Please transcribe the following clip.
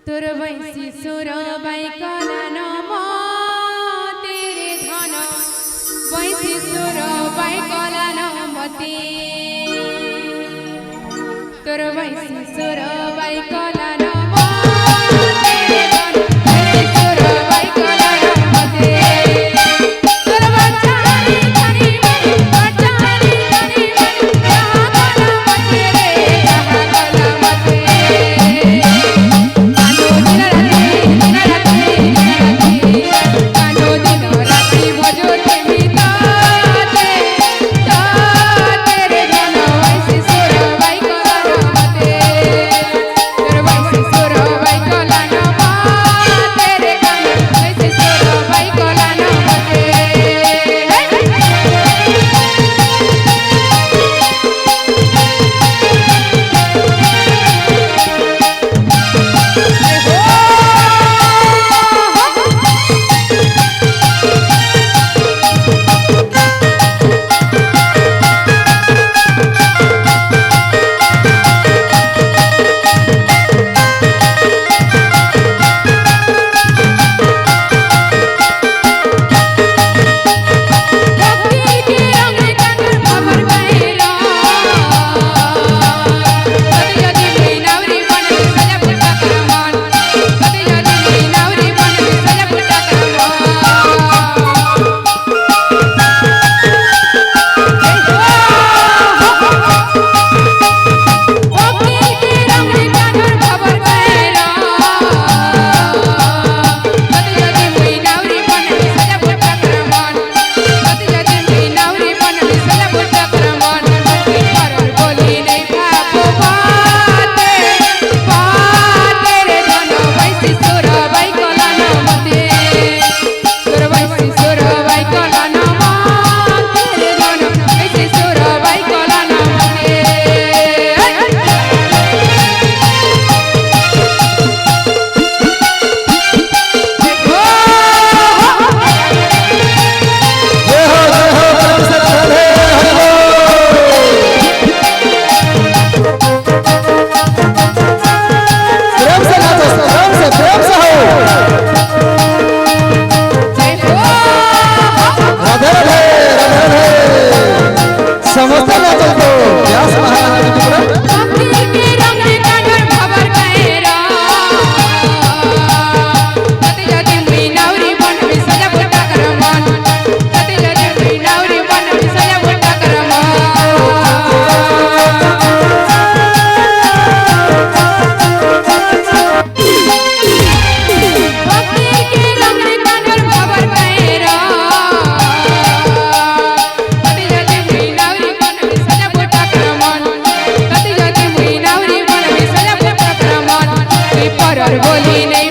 तोर वैसी सुर बाई कला नम तेरे धन वैसी सुर बाई कला नमते तोर वैसी सुर बाई कला नम तेरे धन वैसी सुर बाई कला नमते तोर बचारी धनी बनी बचारी धनी बनी कहाँ कला मते रे कहाँ कला मते बोली नहीं